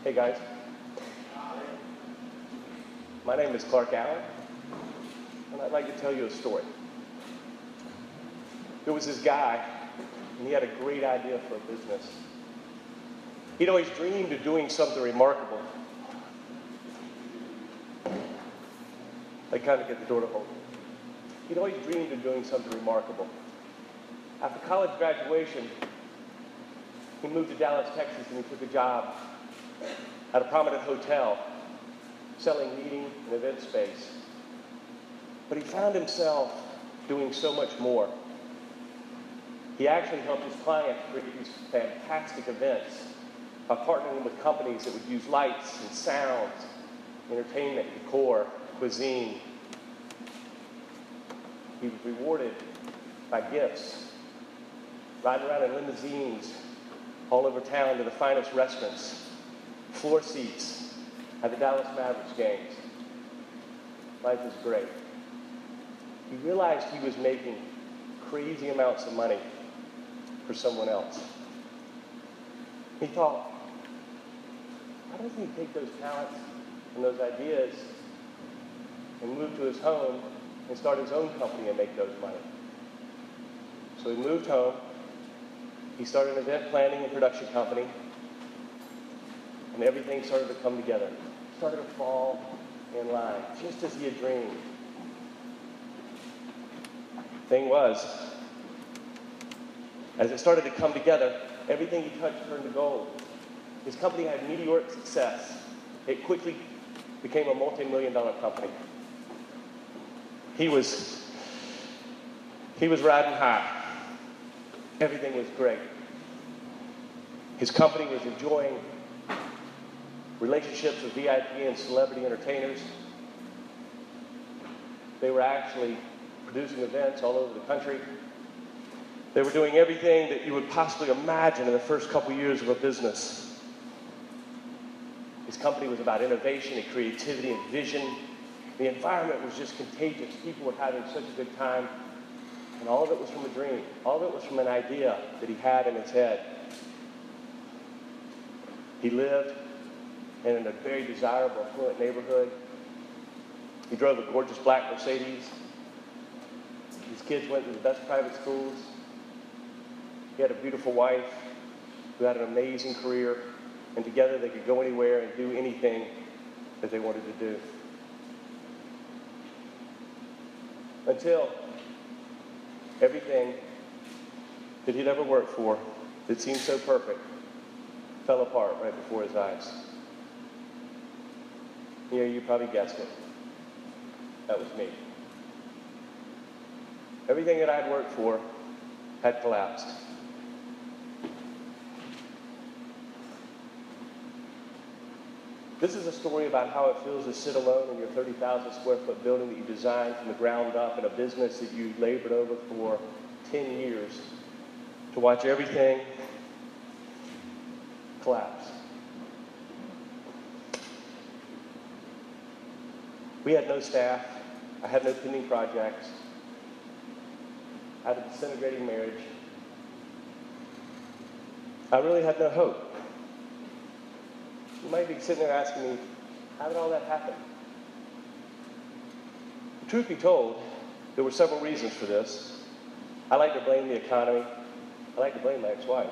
Hey guys, my name is Clarke Allen, and I'd like to tell you a story. There was this guy, and he had a great idea for a business. He'd always dreamed of doing something remarkable. I kind of get the door to hold. He'd always dreamed of doing something remarkable. After college graduation, he moved to Dallas, Texas, and he took a job at a prominent hotel selling meeting and event space. But he found himself doing so much more. He actually helped his clients create these fantastic events by partnering with companies that would use lights and sounds, entertainment, decor, cuisine. He was rewarded by gifts, riding around in limousines all over town to the finest restaurants, floor seats at the Dallas Mavericks games. Life was great. He realized he was making crazy amounts of money for someone else. He thought, why doesn't he take those talents and those ideas and move to his home and start his own company and make those money? So he moved home. He started an event planning and production company, and everything started to come together. It started to fall in line, just as he had dreamed. Thing was, as it started to come together, everything he touched turned to gold. His company had meteoric success. It quickly became a multi-million-dollar company. He was riding high. Everything was great. His company was enjoying relationships with VIP and celebrity entertainers. They were actually producing events all over the country. They were doing everything that you would possibly imagine in the first couple years of a business. His company was about innovation and creativity and vision. The environment was just contagious. People were having such a good time. And all of it was from a dream. All of it was from an idea that he had in his head. He lived in a very desirable, affluent neighborhood. He drove a gorgeous black Mercedes. His kids went to the best private schools. He had a beautiful wife who had an amazing career. And together they could go anywhere and do anything that they wanted to do. Until everything that he'd ever worked for that seemed so perfect fell apart right before his eyes. Yeah, you probably guessed it. That was me. Everything that I'd worked for had collapsed. This is a story about how it feels to sit alone in your 30,000 square foot building that you designed from the ground up in a business that you labored over for 10 years to watch everything collapse. We had no staff. I had no pending projects. I had a disintegrating marriage. I really had no hope. You might be sitting there asking me, how did all that happen? The truth be told, there were several reasons for this. I like to blame the economy. I like to blame my ex-wife.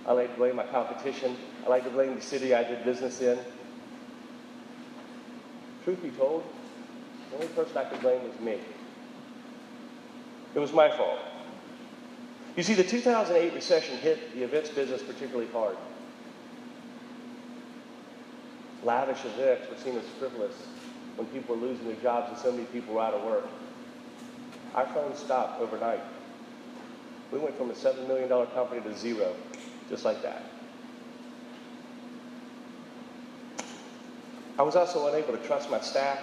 I like to blame my competition. I like to blame the city I did business in. Truth be told, the only person I could blame was me. It was my fault. You see, the 2008 recession hit the events business particularly hard. Lavish events were seen as frivolous when people were losing their jobs and so many people were out of work. Our phone stopped overnight. We went from a $7 million company to zero, just like that. I was also unable to trust my staff.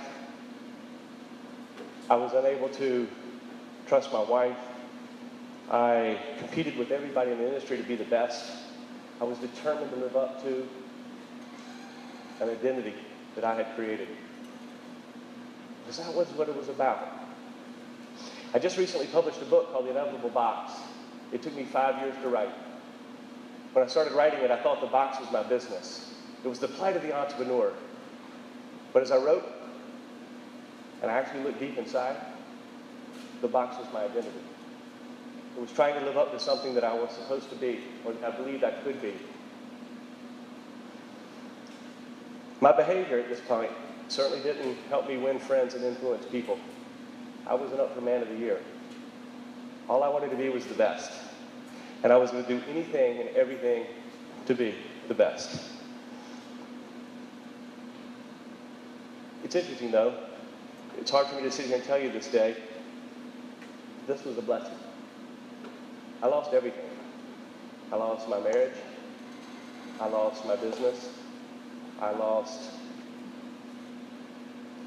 I was unable to trust my wife. I competed with everybody in the industry to be the best. I was determined to live up to an identity that I had created. Because that was what it was about. I just recently published a book called The Inevitable Box. It took me 5 years to write. When I started writing it, I thought the box was my business. It was the plight of the entrepreneur. But as I wrote, and I actually looked deep inside, the box was my identity. It was trying to live up to something that I was supposed to be, or I believed I could be. My behavior at this point certainly didn't help me win friends and influence people. I wasn't up for Man of the Year. All I wanted to be was the best. And I was going to do anything and everything to be the best. It's interesting, though. It's hard for me to sit here and tell you this day. This was a blessing. I lost everything. I lost my marriage. I lost my business. I lost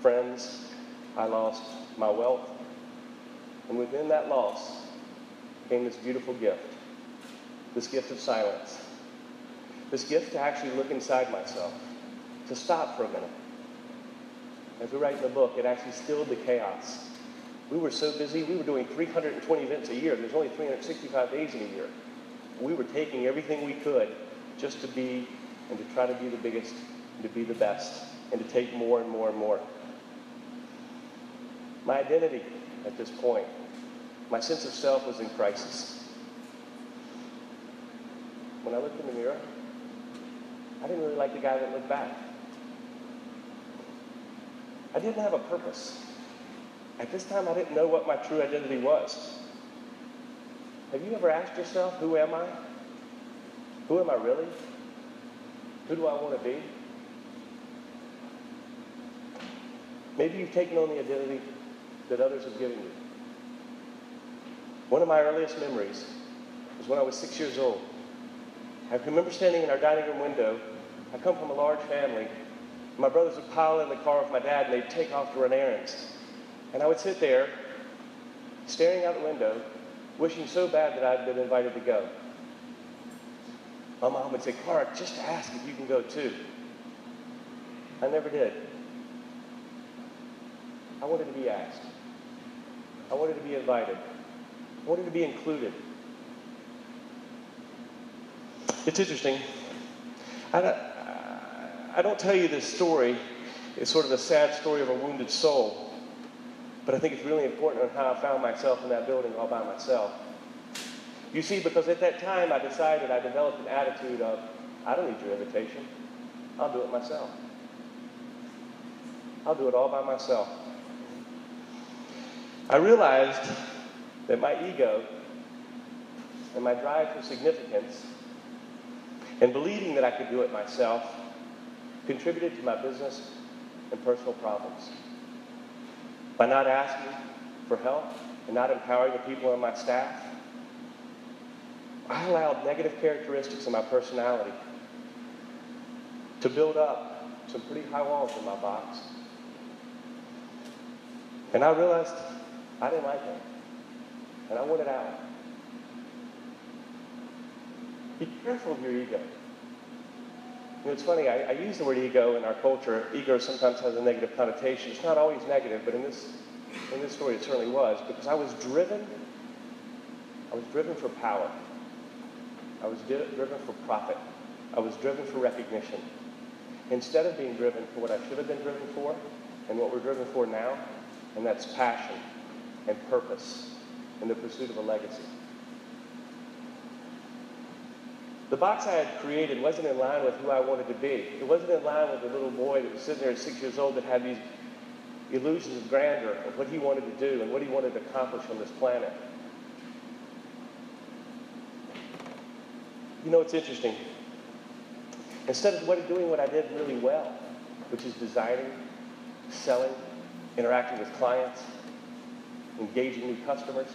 friends. I lost my wealth. And within that loss came this beautiful gift. This gift of silence. This gift to actually look inside myself. To stop for a minute. As we write in the book, it actually stilled the chaos. We were so busy, we were doing 320 events a year. There's only 365 days in a year. We were taking everything we could just to be and to try to be the biggest, and to be the best, and to take more and more and more. My identity at this point, my sense of self was in crisis. When I looked in the mirror, I didn't really like the guy that looked back. I didn't have a purpose. At this time, I didn't know what my true identity was. Have you ever asked yourself, who am I? Who am I really? Who do I want to be? Maybe you've taken on the identity that others have given you. One of my earliest memories was when I was 6 years old. I remember standing in our dining room window. I come from a large family. My brothers would pile in the car with my dad, and they'd take off to run errands. And I would sit there, staring out the window, wishing so bad that I'd been invited to go. My mom would say, "Clarke, just ask if you can go too." I never did. I wanted to be asked. I wanted to be invited. I wanted to be included. It's interesting. I don't tell you this story. It's sort of a sad story of a wounded soul. But I think it's really important on how I found myself in that building all by myself. You see, because at that time I developed an attitude of, I don't need your invitation. I'll do it myself. I'll do it all by myself. I realized that my ego and my drive for significance and believing that I could do it myself contributed to my business and personal problems. By not asking for help and not empowering the people on my staff, I allowed negative characteristics in my personality to build up some pretty high walls in my box. And I realized I didn't like it, and I wanted out. Be careful of your ego. You know, it's funny, I use the word ego in our culture. Ego sometimes has a negative connotation. It's not always negative, but in this story it certainly was, because I was driven for power. I was driven for profit. I was driven for recognition. Instead of being driven for what I should have been driven for, and what we're driven for now, and that's passion and purpose and the pursuit of a legacy. The box I had created wasn't in line with who I wanted to be. It wasn't in line with the little boy that was sitting there at 6 years old that had these illusions of grandeur of what he wanted to do and what he wanted to accomplish on this planet. You know, it's interesting. Instead of doing what I did really well, which is designing, selling, interacting with clients, engaging new customers,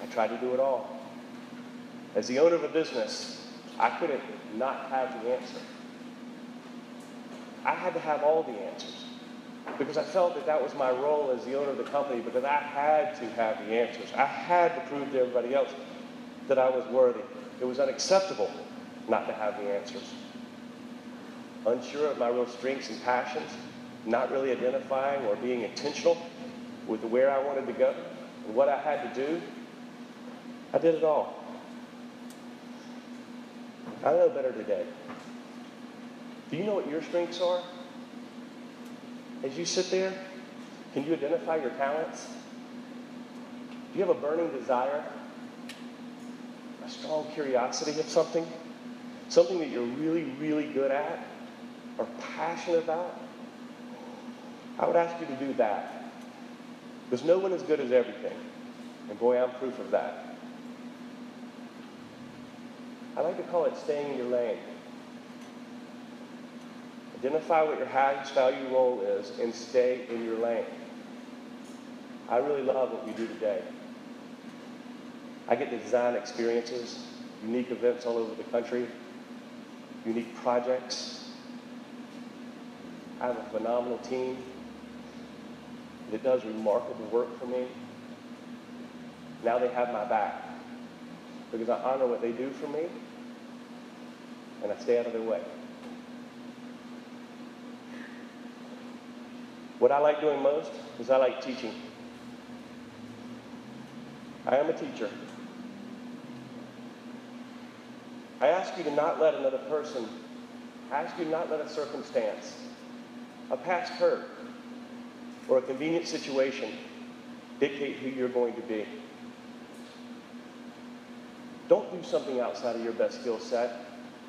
I tried to do it all. As the owner of a business, I couldn't not have the answer. I had to have all the answers because I felt that that was my role as the owner of the company, because I had to have the answers. I had to prove to everybody else that I was worthy. It was unacceptable not to have the answers. Unsure of my real strengths and passions, not really identifying or being intentional with where I wanted to go and what I had to do, I did it all. I know better today. Do you know what your strengths are? As you sit there, can you identify your talents? Do you have a burning desire? A strong curiosity of something? Something that you're really, really good at or passionate about? I would ask you to do that. Because no one is good at everything. And boy, I'm proof of that. I like to call it staying in your lane. Identify what your highest value role is and stay in your lane. I really love what we do today. I get to design experiences, unique events all over the country, unique projects. I have a phenomenal team that does remarkable work for me. Now they have my back because I honor what they do for me and I stay out of their way. What I like doing most is I like teaching. I am a teacher. I ask you to not let another person, I ask you to not let a circumstance, a past hurt, or a convenient situation dictate who you're going to be. Don't do something outside of your best skill set.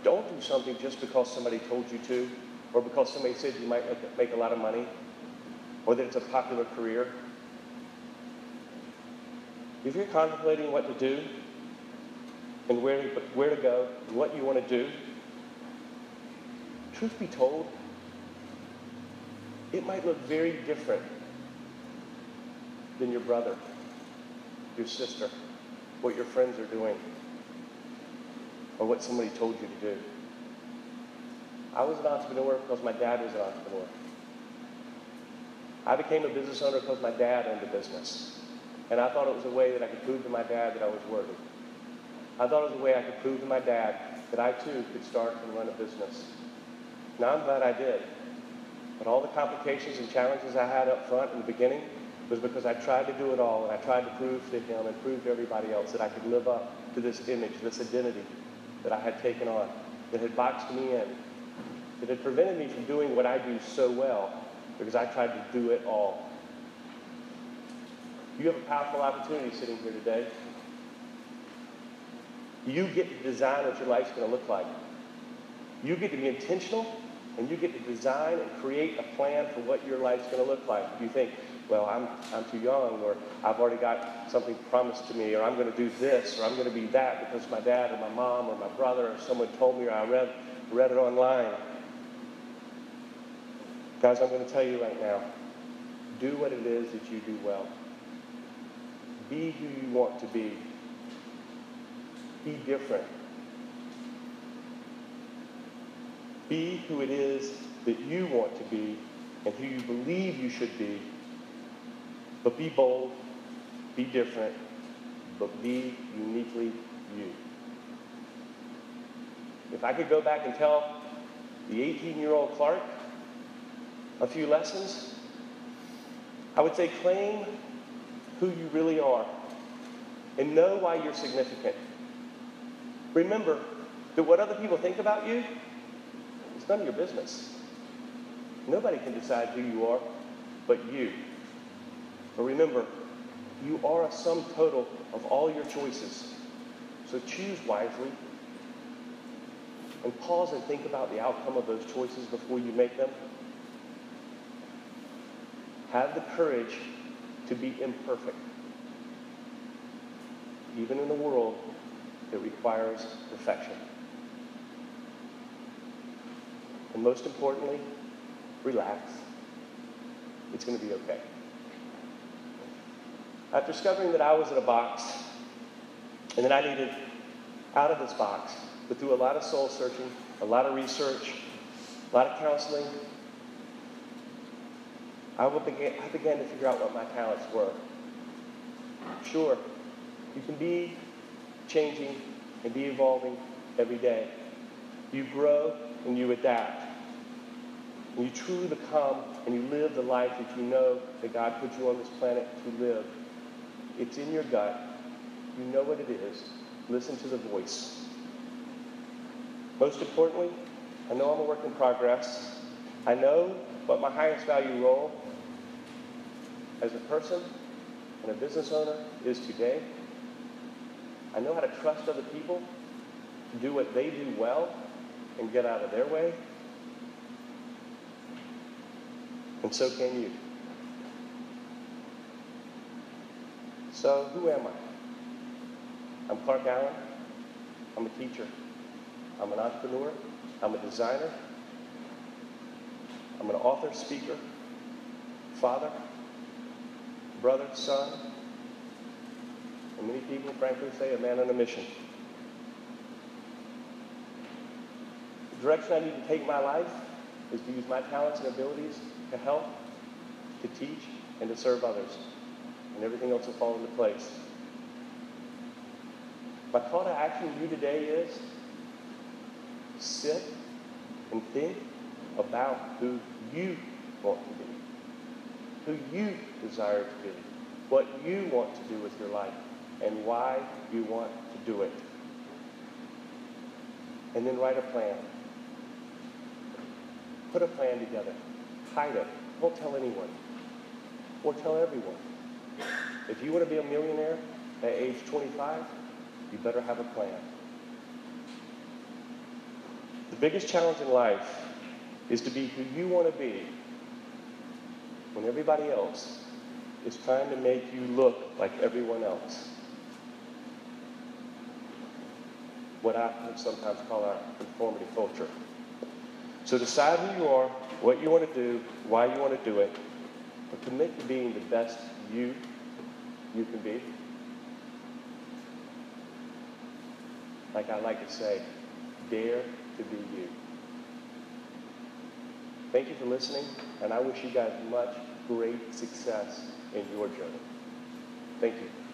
Don't do something just because somebody told you to, or because somebody said you might make a lot of money, or that it's a popular career. If you're contemplating what to do, and where to go, and what you want to do, truth be told, it might look very different than your brother, your sister, what your friends are doing, or what somebody told you to do. I was an entrepreneur because my dad was an entrepreneur. I became a business owner because my dad owned a business. And I thought it was a way that I could prove to my dad that I was worthy. I thought it was a way I could prove to my dad that I too could start and run a business. Now I'm glad I did. But all the complications and challenges I had up front in the beginning was because I tried to do it all, and I tried to prove to him and prove to everybody else that I could live up to this image, this identity that I had taken on, that had boxed me in, that had prevented me from doing what I do so well, because I tried to do it all. You have a powerful opportunity sitting here today. You get to design what your life's going to look like. You get to be intentional, and you get to design and create a plan for what your life's going to look like. You think, well, I'm too young, or I've already got something promised to me, or I'm going to do this, or I'm going to be that because my dad or my mom or my brother or someone told me, or I read it online. Guys, I'm going to tell you right now, do what it is that you do well. Be who you want to be. Be different. Be who it is that you want to be and who you believe you should be. But be bold, be different, but be uniquely you. If I could go back and tell the 18-year-old Clarke a few lessons, I would say claim who you really are and know why you're significant. Remember that what other people think about you is none of your business. Nobody can decide who you are but you. But remember, you are a sum total of all your choices. So choose wisely and pause and think about the outcome of those choices before you make them. Have the courage to be imperfect, even in a world that requires perfection. And most importantly, relax. It's going to be okay. After discovering that I was in a box, and that I needed out of this box, but through a lot of soul searching, a lot of research, a lot of counseling, I began to figure out what my talents were. Sure, you can be changing and be evolving every day. You grow and you adapt. And you truly become and you live the life that you know that God put you on this planet to live. It's in your gut. You know what it is. Listen to the voice. Most importantly, I know I'm a work in progress. I know what my highest value role as a person and a business owner is today. I know how to trust other people to do what they do well and get out of their way. And so can you. So who am I? I'm Clarke Allen. I'm a teacher. I'm an entrepreneur. I'm a designer. I'm an author, speaker, father, brother, son, and many people, frankly, say a man on a mission. The direction I need to take my life is to use my talents and abilities to help, to teach, and to serve others. And everything else will fall into place. My call to action to you today is sit and think about who you want to be, who you desire to be, what you want to do with your life, and why you want to do it. And then write a plan. Put a plan together. Hide it. Don't tell anyone. Or tell everyone. If you want to be a millionaire at age 25, you better have a plan. The biggest challenge in life is to be who you want to be when everybody else is trying to make you look like everyone else. What I sometimes call our conformity culture. So decide who you are, what you want to do, why you want to do it, but commit to being the best you can be. Like I like to say, dare to be you. Thank you for listening, and I wish you guys much great success in your journey. Thank you.